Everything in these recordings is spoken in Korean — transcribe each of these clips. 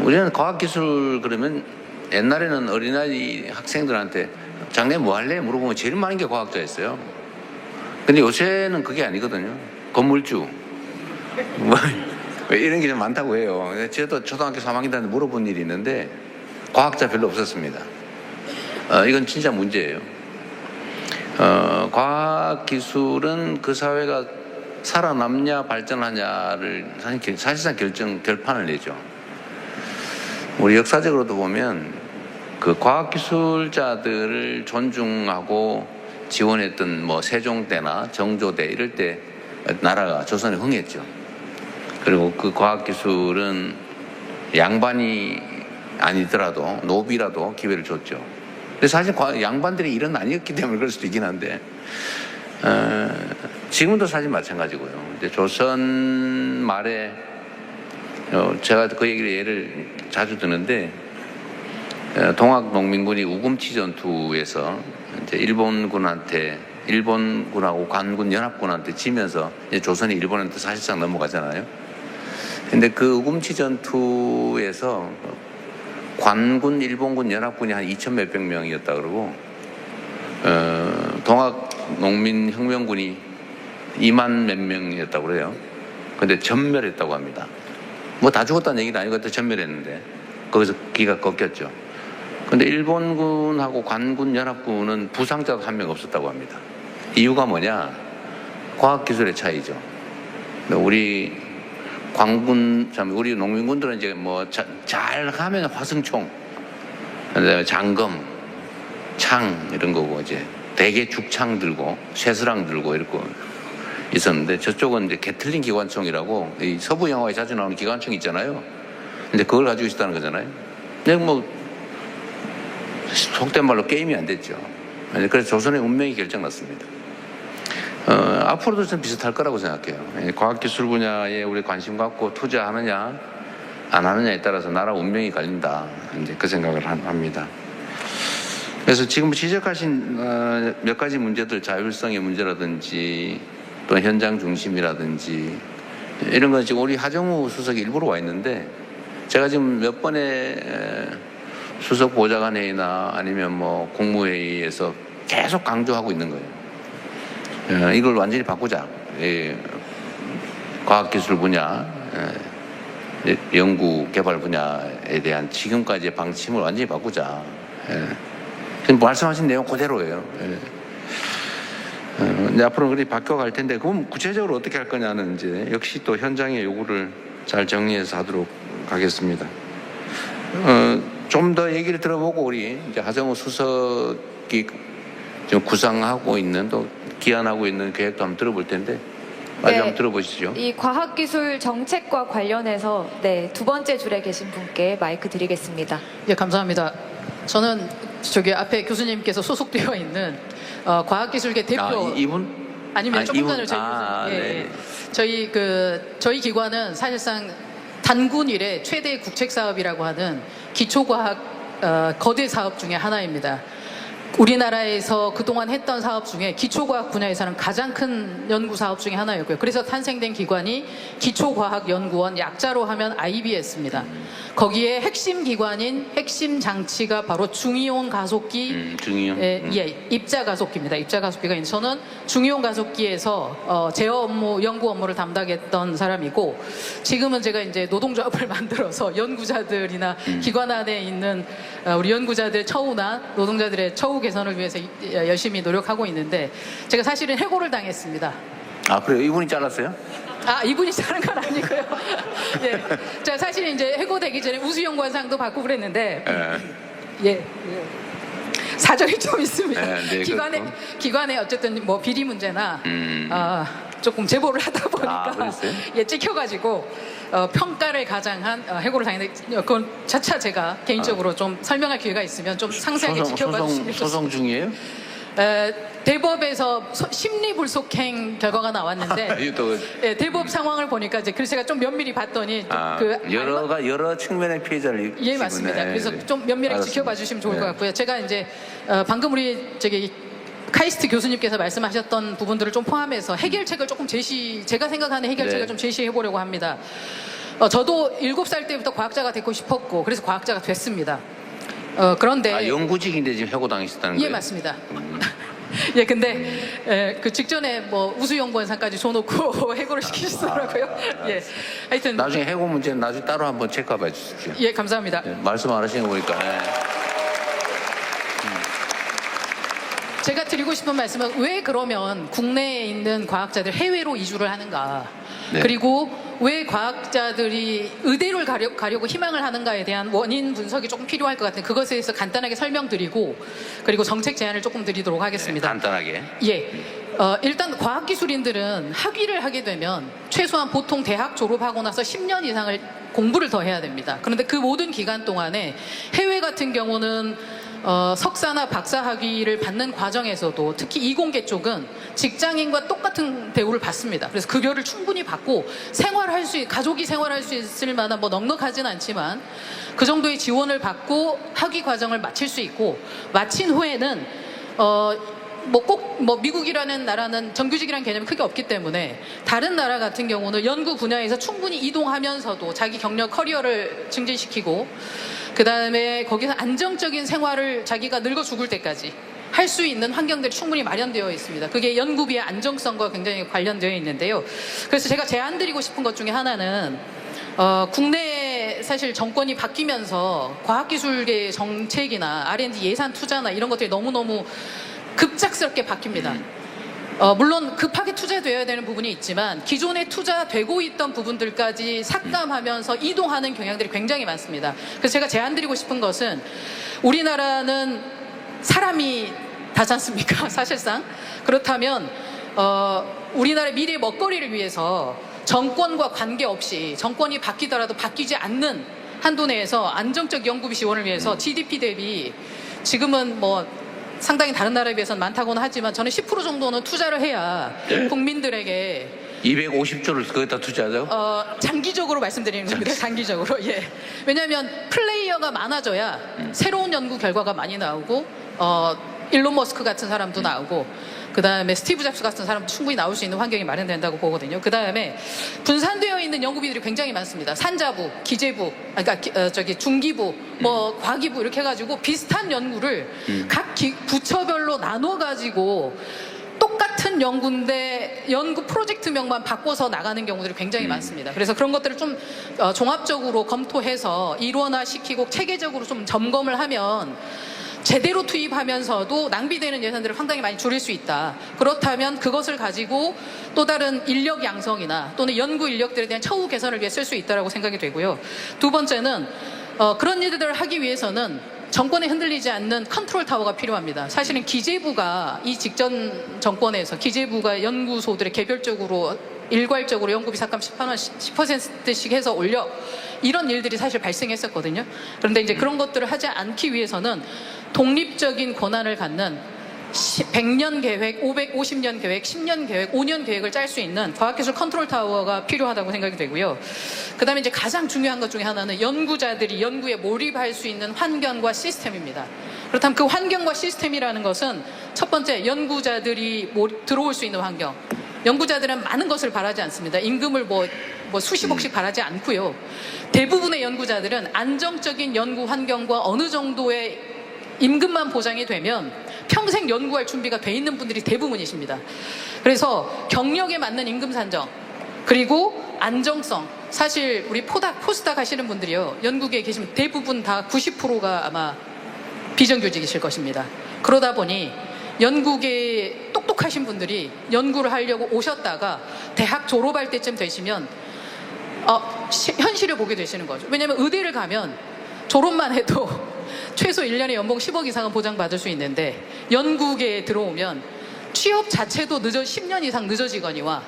우리는 과학기술 그러면 옛날에는 어린아이 학생들한테 작년에 뭐 할래? 물어보면 제일 많은 게 과학자였어요. 근데 요새는 그게 아니거든요. 건물주. 뭐 이런 게 좀 많다고 해요. 저도 초등학교 3학년 때한테 물어본 일이 있는데 과학자 별로 없었습니다. 이건 진짜 문제예요. 과학기술은 그 사회가 살아남냐 발전하냐를 사실상 결판을 내죠. 우리 역사적으로도 보면 그 과학기술자들을 존중하고 지원했던 뭐 세종대나 정조대 이럴 때 나라가 조선이 흥했죠. 그리고 그 과학기술은 양반이 아니더라도 노비라도 기회를 줬죠. 근데 사실 양반들의 일은 아니었기 때문에 그럴 수도 있긴 한데 지금도 사실 마찬가지고요. 이제 조선 말에 제가 그 얘기를 예를 자주 드는데 동학농민군이 우금치 전투에서 이제 일본군하고 관군 연합군한테 지면서 이제 조선이 일본한테 사실상 넘어가잖아요. 근데 그 우금치 전투에서 관군, 일본군, 연합군이 한 2천 몇백 명이었다 그러고 동학농민혁명군이 2만 몇 명이었다고 그래요. 근데 전멸했다고 합니다. 뭐 다 죽었다는 얘기는 아니고 그때 전멸했는데 거기서 기가 꺾였죠. 근데 일본군하고 관군, 연합군은 부상자도 한 명 없었다고 합니다. 이유가 뭐냐? 과학기술의 차이죠. 우리 우리 농민군들은 이제 뭐 잘 하면 화승총, 장검, 창 이런 거고 이제 대개 죽창 들고 쇠스랑 들고 이렇게 있었는데 저쪽은 이제 게틀링 기관총이라고 이 서부 영화에 자주 나오는 기관총 있잖아요. 근데 그걸 가지고 있었다는 거잖아요. 근데 뭐 속된 말로 게임이 안 됐죠. 그래서 조선의 운명이 결정났습니다. 앞으로도 좀 비슷할 거라고 생각해요. 과학기술 분야에 우리 관심 갖고 투자하느냐 안 하느냐에 따라서 나라 운명이 갈린다. 이제 그 생각을 합니다. 그래서 지금 지적하신 몇 가지 문제들, 자율성의 문제라든지 또 현장 중심이라든지 이런 건 지금 우리 하정우 수석이 일부러 와 있는데 제가 지금 몇 번의 수석 보좌관 회의나 아니면 뭐 국무회의에서 계속 강조하고 있는 거예요. 이걸 완전히 바꾸자. 과학기술 분야, 연구 개발 분야에 대한 지금까지의 방침을 완전히 바꾸자. 지금 말씀하신 내용 그대로예요. 근데 앞으로 그렇게 바뀌어갈 텐데 그럼 구체적으로 어떻게 할 거냐는 이제 역시 또 현장의 요구를 잘 정리해서 하도록 하겠습니다. 좀 더 얘기를 들어보고 우리 이제 하정우 수석이 지금 구상하고 있는 또 기한하고 있는 계획도 한번 들어볼 텐데 빨리 한번 들어보시죠. 이 과학기술 정책과 관련해서 두 번째 줄에 계신 분께 마이크 드리겠습니다. 예, 감사합니다. 저는 저기 앞에 교수님께서 소속되어 있는 과학기술계 대표 이분? 아니면 조금 전에 저희 교수님 저희 기관은 사실상 단군 이래 최대 국책 사업이라고 하는 기초과학 거대 사업 중에 하나입니다. 우리나라에서 그동안 했던 사업 중에 기초과학 분야에서는 가장 큰 연구 사업 중에 하나였고요. 그래서 탄생된 기관이 기초과학연구원, 약자로 하면 IBS입니다. 거기에 핵심 기관인 핵심 장치가 바로 중이온 가속기, 입자 가속기입니다. 입자 가속기가 저는 중이온 가속기에서 제어 업무, 연구 업무를 담당했던 사람이고 지금은 제가 이제 노동조합을 만들어서 연구자들이나 기관 안에 있는 우리 연구자들 처우나 노동자들의 처우 개선을 위해서 열심히 노력하고 있는데 제가 사실은 해고를 당했습니다. 아 그래요? 이분이 잘랐어요? 이분이 자른 건 아니고요. 예, 제가 사실 이제 해고되기 전에 우수연구원상도 받고 그랬는데 사정이 좀 있습니다. 기관에 어쨌든 뭐 비리 문제나 조금 제보를 하다 보니까 찍혀가지고 평가를 가장한 해고를 당했는데 그건 차차 제가 개인적으로 좀 설명할 기회가 있으면 좀 상세하게 지켜봐 주시면 좋겠습니다. 소송 중이에요? 대법에서 심리불속행 결과가 나왔는데 대법 상황을 보니까 이제 그래서 제가 좀 면밀히 봤더니 여러 측면의 피해자를 맞습니다. 그래서 좀 면밀하게 지켜봐 주시면 좋을 것 같고요. 제가 이제 방금 우리 카이스트 교수님께서 말씀하셨던 부분들을 좀 포함해서 해결책을 조금 제가 생각하는 해결책을 좀 제시해 보려고 합니다. 저도 7살 때부터 과학자가 되고 싶었고 그래서 과학자가 됐습니다. 그런데 아, 연구직인데 지금 해고당했었다는 예, 거예요? 맞습니다. 예, 근데 그 직전에 뭐 우수연구원상까지 줘놓고 해고를 시키시더라고요. 예, 하여튼 나중에 해고 문제는 나중에 따로 한번 체크해 주십시오. 예, 감사합니다. 예, 말씀 안 하시는 거 보니까. 예. 제가 드리고 싶은 말씀은 왜 그러면 국내에 있는 과학자들 해외로 이주를 하는가? 네. 그리고 왜 과학자들이 의대를 가려고 희망을 하는가에 대한 원인 분석이 조금 필요할 것 같은 그것에 대해서 간단하게 설명드리고 그리고 정책 제안을 조금 드리도록 하겠습니다. 간단하게. 예. 일단 과학기술인들은 학위를 하게 되면 최소한 보통 대학 졸업하고 나서 10년 이상을 공부를 더 해야 됩니다. 그런데 그 모든 기간 동안에 해외 같은 경우는 석사나 박사 학위를 받는 과정에서도 특히 이공계 쪽은 직장인과 똑같은 대우를 받습니다. 그래서 급여를 충분히 받고 가족이 생활할 수 있을 만한 뭐 넉넉하진 않지만 그 정도의 지원을 받고 학위 과정을 마칠 수 있고 마친 후에는 꼭 미국이라는 나라는 정규직이라는 개념이 크게 없기 때문에 다른 나라 같은 경우는 연구 분야에서 충분히 이동하면서도 자기 경력 커리어를 증진시키고 그 다음에 거기서 안정적인 생활을 자기가 늙어 죽을 때까지 할 수 있는 환경들이 충분히 마련되어 있습니다. 그게 연구비의 안정성과 굉장히 관련되어 있는데요. 그래서 제가 제안드리고 싶은 것 중에 하나는 국내 사실 정권이 바뀌면서 과학기술계 정책이나 R&D 예산 투자나 이런 것들이 너무너무 급작스럽게 바뀝니다. 물론 급하게 투자되어야 되는 부분이 있지만 기존에 투자되고 있던 부분들까지 삭감하면서 이동하는 경향들이 굉장히 많습니다. 그래서 제가 제안드리고 싶은 것은 우리나라는 사람이 다지 않습니까? 사실상. 그렇다면 우리나라의 미래의 먹거리를 위해서 정권과 관계없이 정권이 바뀌더라도 바뀌지 않는 한도 내에서 안정적 연구비 지원을 위해서 GDP 대비 지금은 뭐 상당히 다른 나라에 비해서는 많다고는 하지만 저는 10% 정도는 투자를 해야 국민들에게 250조를 거기다 투자하죠? 장기적으로 말씀드리는 겁니다. 장기적으로. 예. 왜냐하면 플레이어가 많아져야 새로운 연구 결과가 많이 나오고 일론 머스크 같은 사람도 나오고 그 다음에 스티브 잡스 같은 사람도 충분히 나올 수 있는 환경이 마련된다고 보거든요. 그 다음에 분산되어 있는 연구비들이 굉장히 많습니다. 산자부, 기재부, 그러니까 중기부, 뭐 과기부 이렇게 해가지고 비슷한 연구를 각 부처별로 나눠가지고 똑같은 연구인데 연구 프로젝트명만 바꿔서 나가는 경우들이 굉장히 많습니다. 그래서 그런 것들을 좀 종합적으로 검토해서 일원화시키고 체계적으로 좀 점검을 하면 제대로 투입하면서도 낭비되는 예산들을 상당히 많이 줄일 수 있다. 그렇다면 그것을 가지고 또 다른 인력 양성이나 또는 연구 인력들에 대한 처우 개선을 위해 쓸 수 있다고 생각이 되고요. 두 번째는 그런 일들을 하기 위해서는 정권에 흔들리지 않는 컨트롤 타워가 필요합니다. 사실은 기재부가 이 직전 정권에서 기재부가 연구소들에 개별적으로 일괄적으로 연구비 삭감 10%씩 해서 올려 이런 일들이 사실 발생했었거든요. 그런데 이제 그런 것들을 하지 않기 위해서는 독립적인 권한을 갖는 100년 계획, 550년 계획, 10년 계획, 5년 계획을 짤 수 있는 과학기술 컨트롤 타워가 필요하다고 생각이 되고요. 그 다음에 이제 가장 중요한 것 중에 하나는 연구자들이 연구에 몰입할 수 있는 환경과 시스템입니다. 그렇다면 그 환경과 시스템이라는 것은 첫 번째 연구자들이 들어올 수 있는 환경. 연구자들은 많은 것을 바라지 않습니다. 임금을 뭐 수십억씩 바라지 않고요. 대부분의 연구자들은 안정적인 연구 환경과 어느 정도의 임금만 보장이 되면 평생 연구할 준비가 돼 있는 분들이 대부분이십니다. 그래서 경력에 맞는 임금 산정 그리고 안정성 사실 우리 포스닥 하시는 분들이요 연구계에 계시면 대부분 다 90%가 아마 비정규직이실 것입니다. 그러다 보니 연구계에 똑똑하신 분들이 연구를 하려고 오셨다가 대학 졸업할 때쯤 되시면 현실을 보게 되시는 거죠. 왜냐하면 의대를 가면 졸업만 해도 최소 1년에 연봉 10억 이상은 보장받을 수 있는데 연구계에 들어오면 취업 자체도 10년 이상 늦어지거니와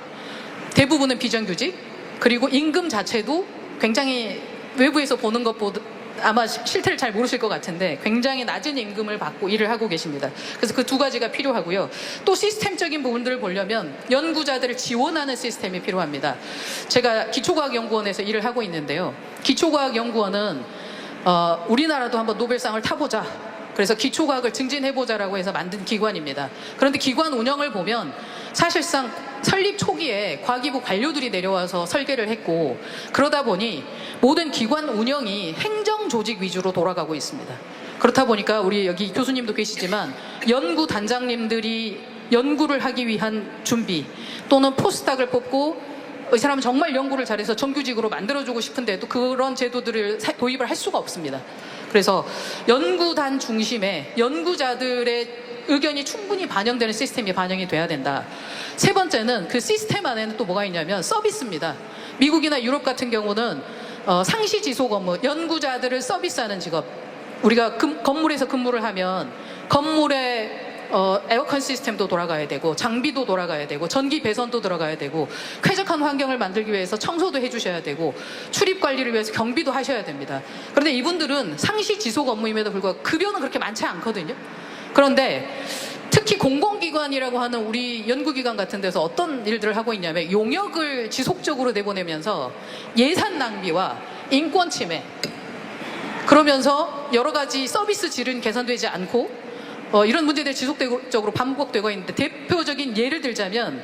대부분은 비정규직 그리고 임금 자체도 굉장히 외부에서 보는 것보다 아마 실태를 잘 모르실 것 같은데 굉장히 낮은 임금을 받고 일을 하고 계십니다. 그래서 그 두 가지가 필요하고요. 또 시스템적인 부분들을 보려면 연구자들을 지원하는 시스템이 필요합니다. 제가 기초과학연구원에서 일을 하고 있는데요. 기초과학연구원은 우리나라도 한번 노벨상을 타보자. 그래서 기초과학을 증진해보자라고 해서 만든 기관입니다. 그런데 기관 운영을 보면 사실상 설립 초기에 과기부 관료들이 내려와서 설계를 했고 그러다 보니 모든 기관 운영이 행정 조직 위주로 돌아가고 있습니다. 그렇다 보니까 우리 여기 교수님도 계시지만 연구 단장님들이 연구를 하기 위한 준비 또는 포스닥을 뽑고 이 사람은 정말 연구를 잘해서 정규직으로 만들어주고 싶은데도 그런 제도들을 도입을 할 수가 없습니다. 그래서 연구단 중심의 연구자들의 의견이 충분히 반영되는 시스템이 반영이 돼야 된다. 세 번째는 그 시스템 안에는 또 뭐가 있냐면 서비스입니다. 미국이나 유럽 같은 경우는 상시 지속 업무, 연구자들을 서비스하는 직업. 우리가 건물에서 근무를 하면 건물에 에어컨 시스템도 돌아가야 되고 장비도 돌아가야 되고 전기 배선도 들어가야 되고 쾌적한 환경을 만들기 위해서 청소도 해주셔야 되고 출입 관리를 위해서 경비도 하셔야 됩니다. 그런데 이분들은 상시 지속 업무임에도 불구하고 급여는 그렇게 많지 않거든요. 그런데 특히 공공기관이라고 하는 우리 연구기관 같은 데서 어떤 일들을 하고 있냐면 용역을 지속적으로 내보내면서 예산 낭비와 인권 침해 그러면서 여러 가지 서비스 질은 개선되지 않고 이런 문제들이 지속적으로 반복되고 있는데 대표적인 예를 들자면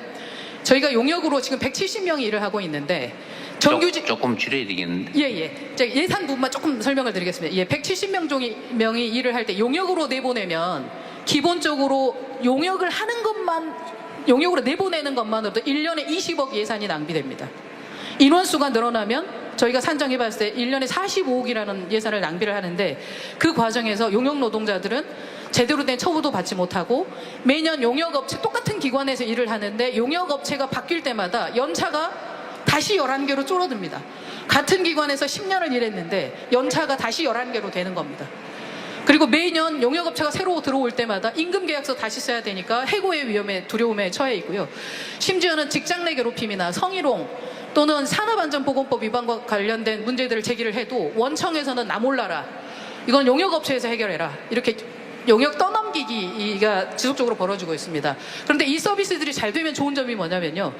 저희가 용역으로 지금 170명이 일을 하고 있는데 정규직 조금 줄여야 되겠는데. 예예. 제가 예산 부분만 조금 설명을 드리겠습니다. 예, 170명이 일을 할 때 용역으로 내보내면 기본적으로 용역을 하는 것만 용역으로 내보내는 것만으로도 1년에 20억 예산이 낭비됩니다. 인원수가 늘어나면 저희가 산정해봤을 때 1년에 45억이라는 예산을 낭비를 하는데 그 과정에서 용역 노동자들은 제대로 된 처우도 받지 못하고 매년 용역업체 똑같은 기관에서 일을 하는데 용역업체가 바뀔 때마다 연차가 다시 11개로 줄어듭니다. 같은 기관에서 10년을 일했는데 연차가 다시 11개로 되는 겁니다. 그리고 매년 용역업체가 새로 들어올 때마다 임금계약서 다시 써야 되니까 해고의 위험에 두려움에 처해 있고요. 심지어는 직장 내 괴롭힘이나 성희롱 또는 산업안전보건법 위반과 관련된 문제들을 제기를 해도 원청에서는 나 몰라라. 이건 용역업체에서 해결해라. 이렇게 용역 떠넘기기가 지속적으로 벌어지고 있습니다. 그런데 이 서비스들이 잘 되면 좋은 점이 뭐냐면요.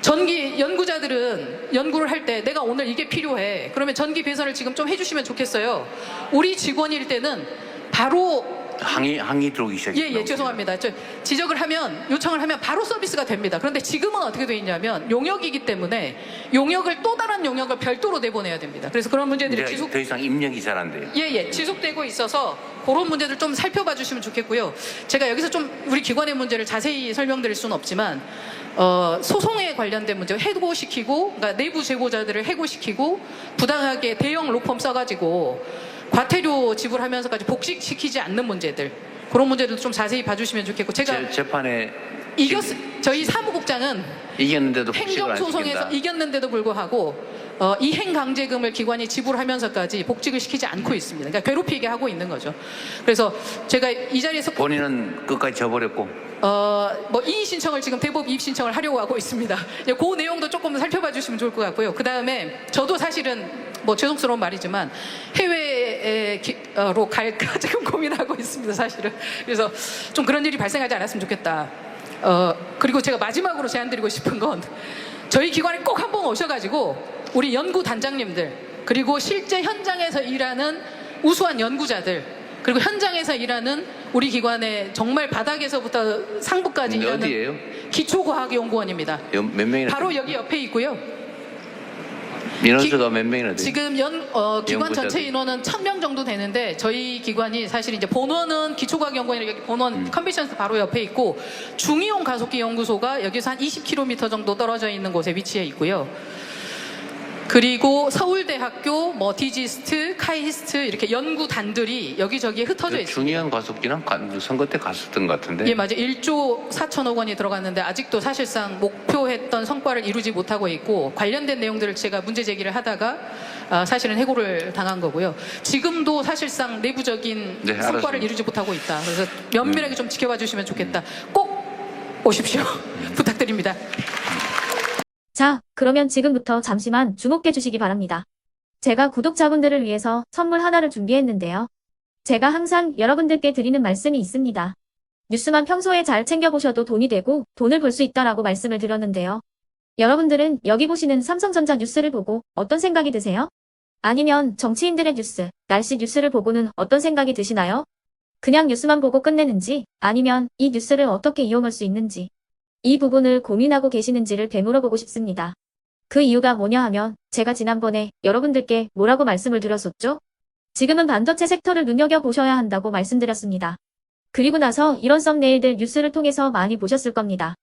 전기 연구자들은 연구를 할 때 내가 오늘 이게 필요해. 그러면 전기 배선을 지금 좀 해주시면 좋겠어요. 우리 직원일 때는 바로 항의 들어오기 시작했어요. 예, 죄송합니다. 지적을 하면 요청을 하면 바로 서비스가 됩니다. 그런데 지금은 어떻게 돼 있냐면 용역이기 때문에 용역을 또 다른 용역을 별도로 내보내야 됩니다. 그래서 그런 문제들이 더 이상 입력이 잘 안 돼요. 예, 지속되고 있어서 그런 문제들 좀 살펴봐 주시면 좋겠고요. 제가 여기서 좀 우리 기관의 문제를 자세히 설명드릴 수는 없지만 소송에 관련된 문제 해고시키고 그러니까 내부 제보자들을 해고시키고 부당하게 대형 로펌 써가지고 과태료 지불하면서까지 복직시키지 않는 문제들 그런 문제들도 좀 자세히 봐주시면 좋겠고 제가 재판에 저희 사무국장은 이겼는데도 복직을 안 행정소송에서 시킨다. 이겼는데도 불구하고 이행강제금을 기관이 지불하면서까지 복직을 시키지 않고 있습니다. 그러니까 괴롭히게 하고 있는 거죠. 그래서 제가 이 자리에서 본인은 끝까지 져버렸고 뭐 이의 신청을 지금 대법 이의 신청을 하려고 하고 있습니다. 그 내용도 조금 살펴봐 주시면 좋을 것 같고요. 그 다음에 저도 사실은 뭐 죄송스러운 말이지만 해외로 갈까 지금 고민하고 있습니다. 사실은 그래서 좀 그런 일이 발생하지 않았으면 좋겠다. 그리고 제가 마지막으로 제안드리고 싶은 건 저희 기관에 꼭 한번 오셔가지고 우리 연구 단장님들 그리고 실제 현장에서 일하는 우수한 연구자들 그리고 현장에서 일하는 우리 기관의 정말 바닥에서부터 상부까지 일하는 어디예요? 기초과학연구원입니다. 몇 명이나 바로 여기 옆에 있고요. 인원수가 몇 명이나 돼요? 지금 기관 전체 연구자들. 인원은 1000명 정도 되는데 저희 기관이 사실 이제 본원은 기초과학연구원이 여기 본원 컨벤션스 바로 옆에 있고 중이용 가속기 연구소가 여기서 한 20km 정도 떨어져 있는 곳에 위치해 있고요. 그리고 서울대학교, 뭐 디지스트, 카이스트 이렇게 연구단들이 여기저기에 흩어져 있습니다. 중요한 가속기는 선거 때 갔었던 것 같은데. 예, 맞아요. 1조 4천억 원이 들어갔는데 아직도 사실상 목표했던 성과를 이루지 못하고 있고 관련된 내용들을 제가 문제 제기를 하다가 사실은 해고를 당한 거고요. 지금도 사실상 내부적인 네, 성과를 알았습니다. 이루지 못하고 있다. 그래서 면밀하게 좀 지켜봐 주시면 좋겠다. 꼭 오십시오. 부탁드립니다. 자, 그러면 지금부터 잠시만 주목해 주시기 바랍니다. 제가 구독자분들을 위해서 선물 하나를 준비했는데요. 제가 항상 여러분들께 드리는 말씀이 있습니다. 뉴스만 평소에 잘 챙겨보셔도 돈이 되고 돈을 벌 수 있다라고 말씀을 드렸는데요. 여러분들은 여기 보시는 삼성전자 뉴스를 보고 어떤 생각이 드세요? 아니면 정치인들의 뉴스, 날씨 뉴스를 보고는 어떤 생각이 드시나요? 그냥 뉴스만 보고 끝내는지 아니면 이 뉴스를 어떻게 이용할 수 있는지 이 부분을 고민하고 계시는지를 되물어보고 싶습니다. 그 이유가 뭐냐 하면 제가 지난번에 여러분들께 뭐라고 말씀을 드렸었죠? 지금은 반도체 섹터를 눈여겨보셔야 한다고 말씀드렸습니다. 그리고 나서 이런 썸네일들 뉴스를 통해서 많이 보셨을 겁니다.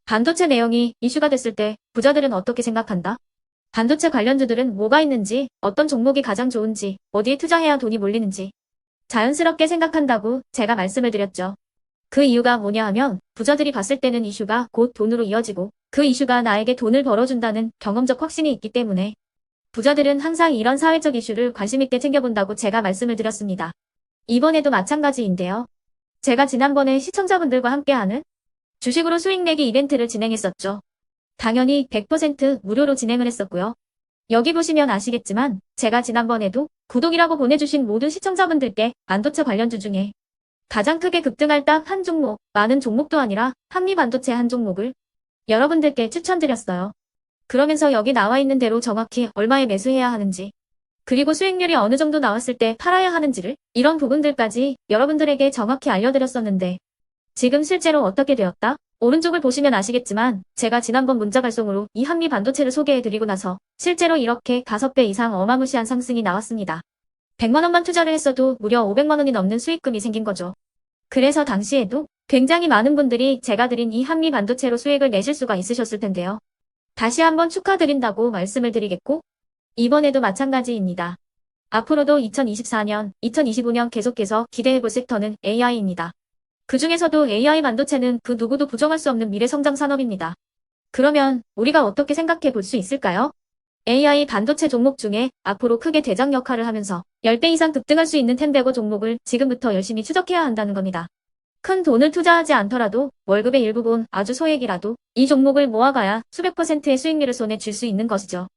반도체 내용이 이슈가 됐을 때 부자들은 어떻게 생각한다? 반도체 관련주들은 뭐가 있는지, 어떤 종목이 가장 좋은지, 어디에 투자해야 돈이 몰리는지 자연스럽게 생각한다고 제가 말씀을 드렸죠. 그 이유가 뭐냐 하면 부자들이 봤을 때는 이슈가 곧 돈으로 이어지고 그 이슈가 나에게 돈을 벌어준다는 경험적 확신이 있기 때문에 부자들은 항상 이런 사회적 이슈를 관심 있게 챙겨본다고 제가 말씀을 드렸습니다. 이번에도 마찬가지인데요. 제가 지난번에 시청자분들과 함께하는 주식으로 수익 내기 이벤트를 진행했었죠. 당연히 100% 무료로 진행을 했었고요. 여기 보시면 아시겠지만 제가 지난번에도 구독이라고 보내주신 모든 시청자분들께 반도체 관련주 중에 가장 크게 급등할 딱 한 종목, 많은 종목도 아니라 한미반도체 한 종목을 여러분들께 추천드렸어요. 그러면서 여기 나와 있는 대로 정확히 얼마에 매수해야 하는지, 그리고 수익률이 어느 정도 나왔을 때 팔아야 하는지를 이런 부분들까지 여러분들에게 정확히 알려드렸었는데 지금 실제로 어떻게 되었다? 오른쪽을 보시면 아시겠지만 제가 지난번 문자 발송으로 이 한미반도체를 소개해드리고 나서 실제로 이렇게 5배 이상 어마무시한 상승이 나왔습니다. 100만 원만 투자를 했어도 무려 500만 원이 넘는 수익금이 생긴 거죠. 그래서 당시에도 굉장히 많은 분들이 제가 드린 이 한미반도체로 수익을 내실 수가 있으셨을 텐데요. 다시 한번 축하드린다고 말씀을 드리겠고 이번에도 마찬가지입니다. 앞으로도 2024년, 2025년 계속해서 기대해볼 섹터는 AI입니다. 그 중에서도 AI 반도체는 그 누구도 부정할 수 없는 미래 성장 산업입니다. 그러면 우리가 어떻게 생각해 볼 수 있을까요? AI 반도체 종목 중에 앞으로 크게 대장 역할을 하면서 10배 이상 급등할 수 있는 텐베고 종목을 지금부터 열심히 추적해야 한다는 겁니다. 큰 돈을 투자하지 않더라도 월급의 일부분 아주 소액이라도 이 종목을 모아가야 수백 %의 수익률을 손에 쥘 수 있는 것이죠.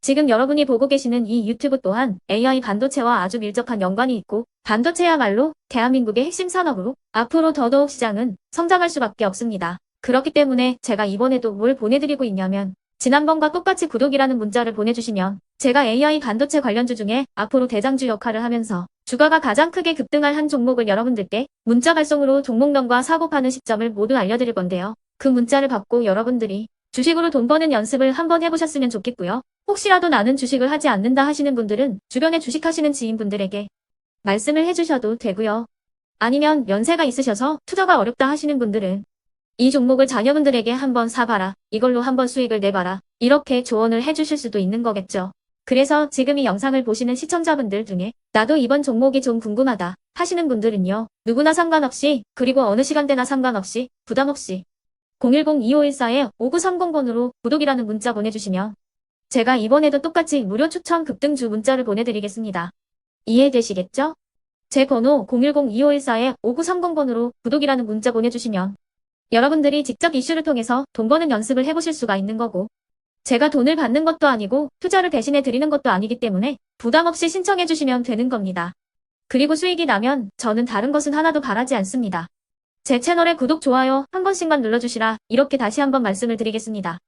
지금 여러분이 보고 계시는 이 유튜브 또한 AI 반도체와 아주 밀접한 연관이 있고 반도체야말로 대한민국의 핵심 산업으로 앞으로 더더욱 시장은 성장할 수밖에 없습니다. 그렇기 때문에 제가 이번에도 뭘 보내드리고 있냐면 지난번과 똑같이 구독이라는 문자를 보내주시면 제가 AI 반도체 관련주 중에 앞으로 대장주 역할을 하면서 주가가 가장 크게 급등할 한 종목을 여러분들께 문자 발송으로 종목명과 사고 파는 시점을 모두 알려드릴 건데요. 그 문자를 받고 여러분들이 주식으로 돈 버는 연습을 한번 해보셨으면 좋겠고요. 혹시라도 나는 주식을 하지 않는다 하시는 분들은 주변에 주식하시는 지인분들에게 말씀을 해주셔도 되고요. 아니면 연세가 있으셔서 투자가 어렵다 하시는 분들은 이 종목을 자녀분들에게 한번 사봐라. 이걸로 한번 수익을 내봐라. 이렇게 조언을 해주실 수도 있는 거겠죠. 그래서 지금 이 영상을 보시는 시청자분들 중에 나도 이번 종목이 좀 궁금하다 하시는 분들은요. 누구나 상관없이 그리고 어느 시간대나 상관없이 부담없이 010-2514-5930번으로 구독이라는 문자 보내주시면 제가 이번에도 똑같이 무료 추천 급등주 문자를 보내드리겠습니다. 이해되시겠죠? 제 번호 010-2514-5930번으로 구독이라는 문자 보내주시면 여러분들이 직접 이슈를 통해서 돈 버는 연습을 해보실 수가 있는 거고 제가 돈을 받는 것도 아니고 투자를 대신해 드리는 것도 아니기 때문에 부담 없이 신청해 주시면 되는 겁니다. 그리고 수익이 나면 저는 다른 것은 하나도 바라지 않습니다. 제 채널에 구독, 좋아요 한 번씩만 눌러주시라 이렇게 다시 한번 말씀을 드리겠습니다.